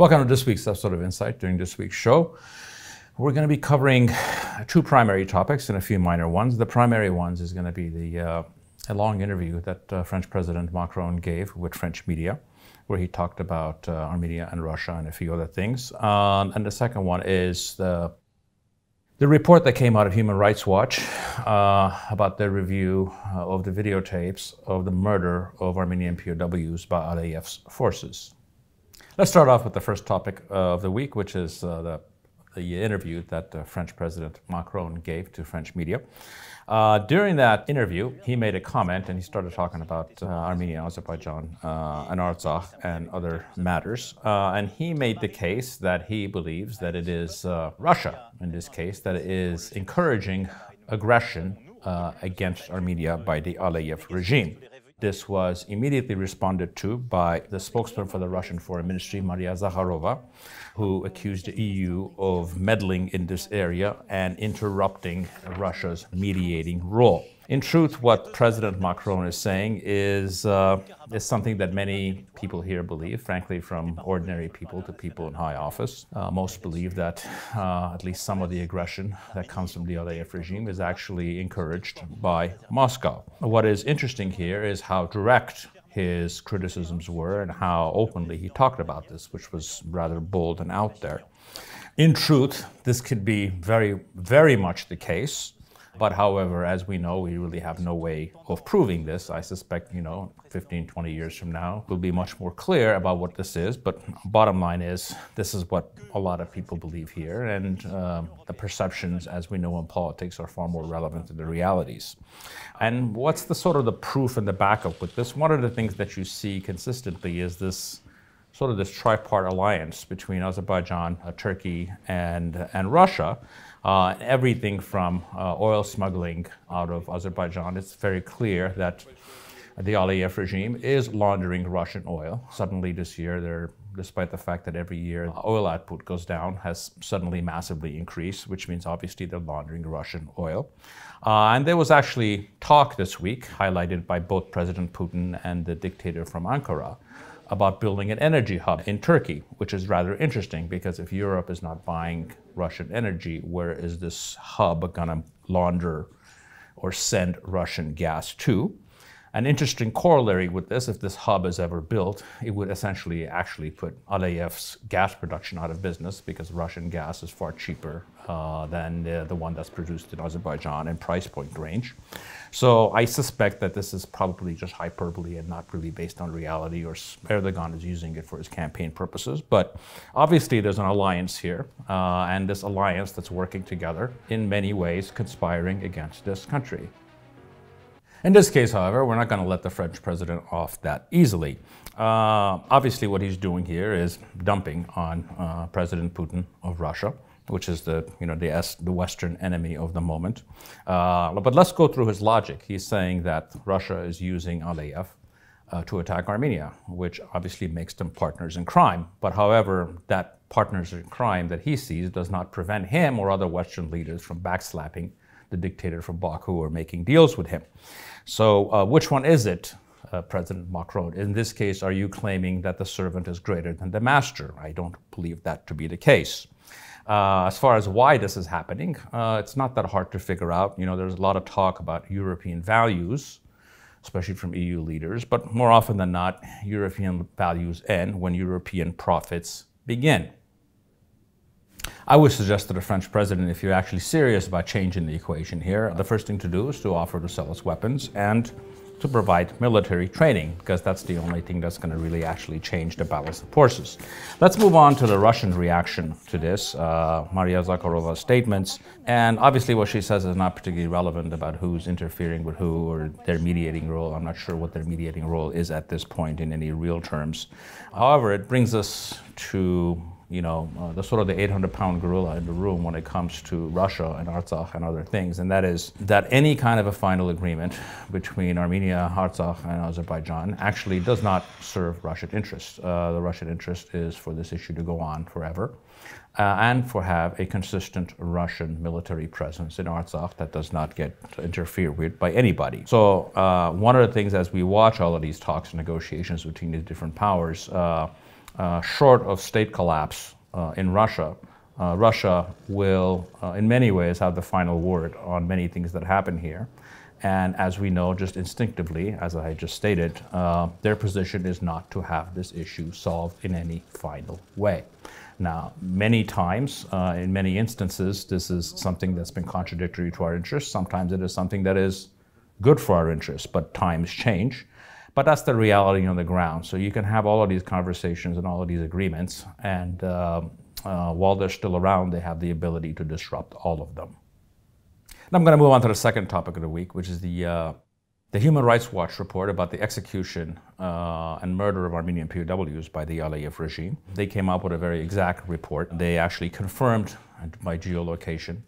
Welcome to this week's episode of Insight. During this week's show, we're going to be covering two primary topics and a few minor ones. The primary ones is going to be a long interview that French President Macron gave with French media, where he talked about Armenia and Russia and a few other things. And the second one is the report that came out of Human Rights Watch about their review of the videotapes of the murder of Armenian POWs by Aliyev's forces. Let's start off with the first topic of the week, which is the interview that French President Macron gave to French media. During that interview, he made a comment and he started talking about Armenia-Azerbaijan and Artsakh and other matters. And he made the case that he believes that it is Russia, in this case, that is encouraging aggression against Armenia by the Aliyev regime. This was immediately responded to by the spokesman for the Russian Foreign Ministry, Maria Zakharova, who accused the EU of meddling in this area and interrupting Russia's mediating role. In truth, what President Macron is saying is something that many people here believe, frankly, from ordinary people to people in high office. Most believe that at least some of the aggression that comes from the Aliyev regime is actually encouraged by Moscow. What is interesting here is how direct his criticisms were and how openly he talked about this, which was rather bold and out there. In truth, this could be very, very much the case. But however, as we know, we really have no way of proving this. I suspect, 15, 20 years from now, we'll be much more clear about what this is. But bottom line is, this is what a lot of people believe here. And the perceptions, as we know in politics, are far more relevant than the realities. And what's the sort of the proof and the backup with this? One of the things that you see consistently is this tripart alliance between Azerbaijan, Turkey, and Russia. Everything from oil smuggling out of Azerbaijan, it's very clear that the Aliyev regime is laundering Russian oil. Suddenly this year, despite the fact that every year oil output goes down, has suddenly massively increased, which means obviously they're laundering Russian oil. And there was actually talk this week, highlighted by both President Putin and the dictator from Ankara, about building an energy hub in Turkey, which is rather interesting because if Europe is not buying Russian energy, where is this hub going to launder or send Russian gas to? An interesting corollary with this, if this hub is ever built, it would essentially actually put Aliyev's gas production out of business because Russian gas is far cheaper than the one that's produced in Azerbaijan in price point range. So I suspect that this is probably just hyperbole and not really based on reality, or Erdogan is using it for his campaign purposes. But obviously there's an alliance here, and this alliance that's working together in many ways conspiring against this country. In this case, however, we're not going to let the French president off that easily. Obviously, what he's doing here is dumping on President Putin of Russia, which is the Western enemy of the moment. But let's go through his logic. He's saying that Russia is using Aliyev to attack Armenia, which obviously makes them partners in crime. But however, that partners in crime that he sees does not prevent him or other Western leaders from backslapping the dictator from Baku or making deals with him. So which one is it, President Macron? In this case, are you claiming that the servant is greater than the master? I don't believe that to be the case. As far as why this is happening, it's not that hard to figure out. There's a lot of talk about European values, especially from EU leaders, but more often than not, European values end when European profits begin. I would suggest to the French president, if you're actually serious about changing the equation here, the first thing to do is to offer to sell us weapons and to provide military training, because that's the only thing that's going to really actually change the balance of forces. Let's move on to the Russian reaction to this, Maria Zakharova's statements. And obviously what she says is not particularly relevant about who's interfering with who or their mediating role. I'm not sure what their mediating role is at this point in any real terms. However, it brings us to the sort of the 800-pound gorilla in the room when it comes to Russia and Artsakh and other things, and that is that any kind of a final agreement between Armenia, Artsakh, and Azerbaijan actually does not serve Russian interests. The Russian interest is for this issue to go on forever and for have a consistent Russian military presence in Artsakh that does not get interfered with by anybody. So one of the things as we watch all of these talks and negotiations between these different powers, short of state collapse in Russia, Russia will, in many ways, have the final word on many things that happen here. And as we know, just instinctively, as I just stated, their position is not to have this issue solved in any final way. Now, many times, in many instances, this is something that's been contradictory to our interests. Sometimes it is something that is good for our interests, but times change. But that's the reality on the ground. So you can have all of these conversations and all of these agreements, and while they're still around, they have the ability to disrupt all of them. Now I'm going to move on to the second topic of the week, which is the Human Rights Watch report about the execution and murder of Armenian POWs by the Aliyev regime. They came up with a very exact report. They actually confirmed by geolocation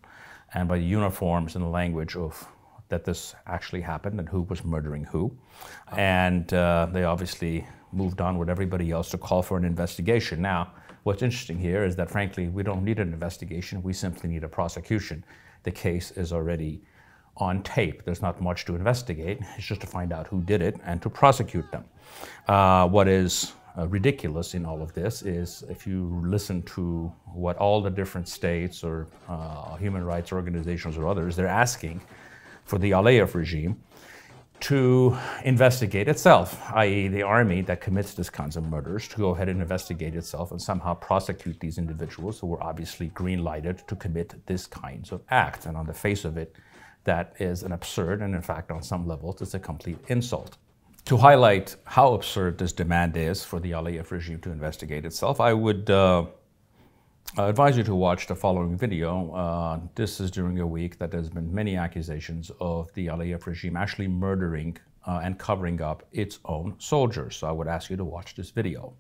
and by the uniforms and the language of that this actually happened and who was murdering who. And they obviously moved on with everybody else to call for an investigation. Now, what's interesting here is that, frankly, we don't need an investigation. We simply need a prosecution. The case is already on tape. There's not much to investigate. It's just to find out who did it and to prosecute them. What is ridiculous in all of this is if you listen to what all the different states or human rights organizations or others, they're asking for the Aliyev regime to investigate itself, i.e. the army that commits these kinds of murders, to go ahead and investigate itself and somehow prosecute these individuals who were obviously green-lighted to commit these kinds of acts. And on the face of it, that is an absurd, and in fact, on some levels, it's a complete insult. To highlight how absurd this demand is for the Aliyev regime to investigate itself, I would advise you to watch the following video. This is during a week that there's been many accusations of the Aliyev regime actually murdering and covering up its own soldiers. So I would ask you to watch this video.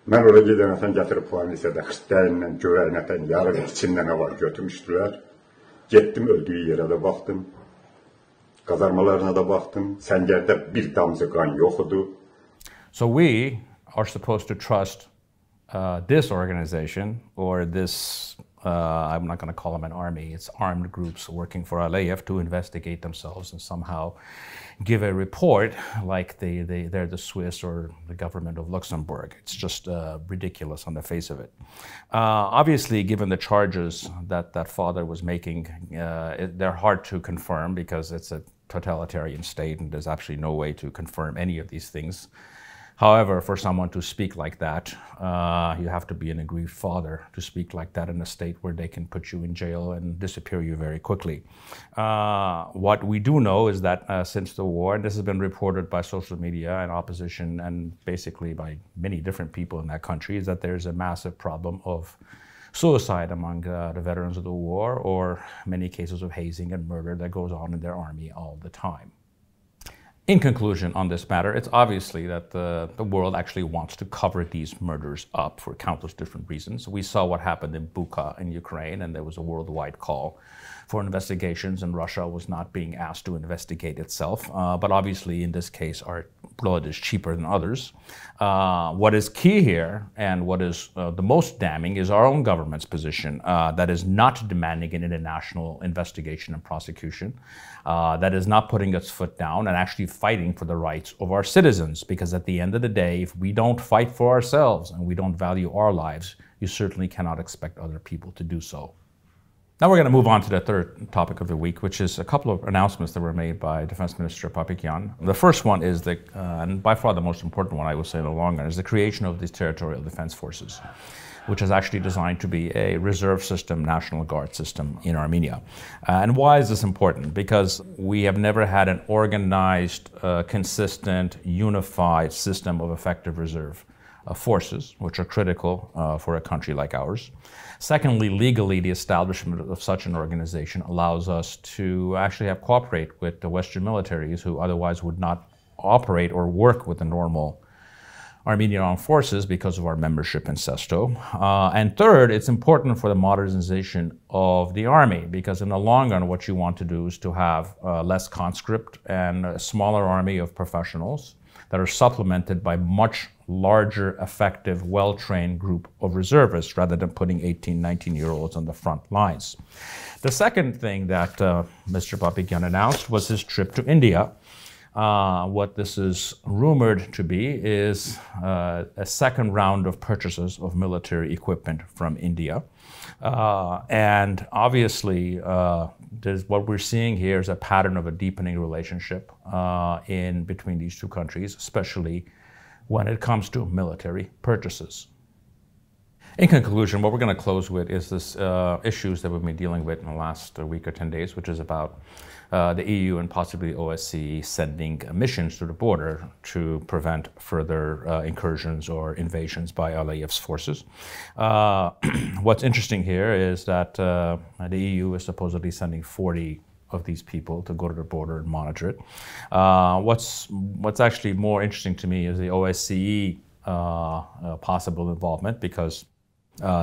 Ben oraya giderken getirip puan lisede Hristiyanla, Göreynetten, yarın içinden ne var götürmüştüler. Gittim öldüğü yere de baktım. Kazarmalarına da baktım. Sengerde bir damcı kan yoktu. So we are supposed to trust this organization or this, I'm not going to call them an army, it's armed groups working for Aliyev to investigate themselves and somehow give a report like they're the Swiss or the government of Luxembourg. It's just ridiculous on the face of it. Obviously, given the charges that that father was making, they're hard to confirm because it's a totalitarian state and there's absolutely no way to confirm any of these things. However, for someone to speak like that, you have to be an aggrieved father to speak like that in a state where they can put you in jail and disappear you very quickly. What we do know is that since the war, and this has been reported by social media and opposition and basically by many different people in that country, is that there's a massive problem of suicide among the veterans of the war, or many cases of hazing and murder that goes on in their army all the time. In conclusion on this matter, it's obviously that the world actually wants to cover these murders up for countless different reasons. We saw what happened in Bucha in Ukraine, and there was a worldwide call for investigations, and Russia was not being asked to investigate itself. But obviously, in this case, our blood is cheaper than others. What is key here, and what is the most damning, is our own government's position that is not demanding an international investigation and prosecution, that is not putting its foot down and actually fighting for the rights of our citizens. Because at the end of the day, if we don't fight for ourselves and we don't value our lives, you certainly cannot expect other people to do so. Now we're going to move on to the third topic of the week, which is a couple of announcements that were made by Defense Minister Hacopian. The first one is, and by far the most important one I will say in the long run, is the creation of these territorial defense forces, which is actually designed to be a reserve system, National Guard system in Armenia. And why is this important? Because we have never had an organized, consistent, unified system of effective reserve forces, which are critical for a country like ours. Secondly, legally, the establishment of such an organization allows us to actually cooperate with the Western militaries who otherwise would not operate or work with the normal Armenian armed forces because of our membership in CESTO. And third, it's important for the modernization of the army, because in the long run, what you want to do is to have less conscript and a smaller army of professionals that are supplemented by much larger, effective, well-trained group of reservists rather than putting 18, 19-year-olds on the front lines. The second thing that Mr. Papikian announced was his trip to India. What this is rumored to be is a second round of purchases of military equipment from India. And obviously, what we're seeing here is a pattern of a deepening relationship in between these two countries, especially when it comes to military purchases. In conclusion, what we're going to close with is this issues that we've been dealing with in the last week or 10 days, which is about the EU and possibly OSCE sending missions to the border to prevent further incursions or invasions by Aliyev's forces. What's interesting here is that the EU is supposedly sending 40 of these people to go to the border and monitor it. What's actually more interesting to me is the OSCE possible involvement, because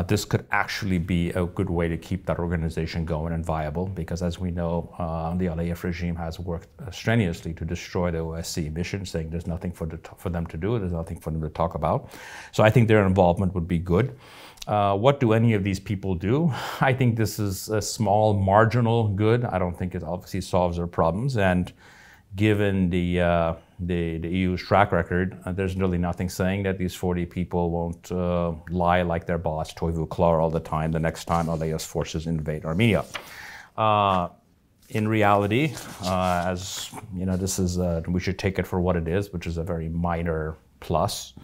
this could actually be a good way to keep that organization going and viable, because as we know, the Aliyev regime has worked strenuously to destroy the OSCE mission, saying there's nothing for them to do, there's nothing for them to talk about. So I think their involvement would be good. What do any of these people do? I think this is a small marginal good. I don't think it obviously solves their problems. And given the EU's track record, there's really nothing saying that these 40 people won't lie like their boss, Toivu Klar, all the time, the next time Aliyev's forces invade Armenia. In reality, as you know, this is, we should take it for what it is, which is a very minor plus.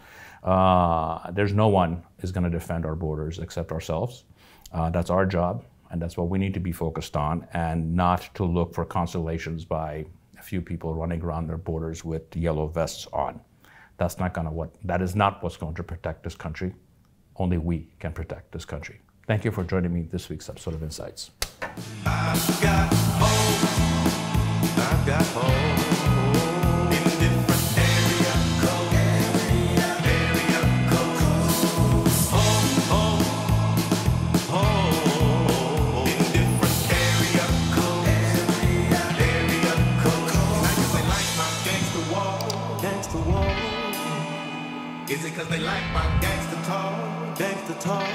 There's no one is going to defend our borders except ourselves. That's our job, and that's what we need to be focused on, and not to look for consolations by a few people running around their borders with yellow vests on. That is not what's going to protect this country. Only we can protect this country. Thank you for joining me this week's episode of Insights. I've got hope. I've got hope. In different area codes. Area codes. Hope. In different area codes. Area codes. Now, 'cause they like my gangster wall. Gangster wall. Is it 'cause they like my gangster talk? Gangster talk.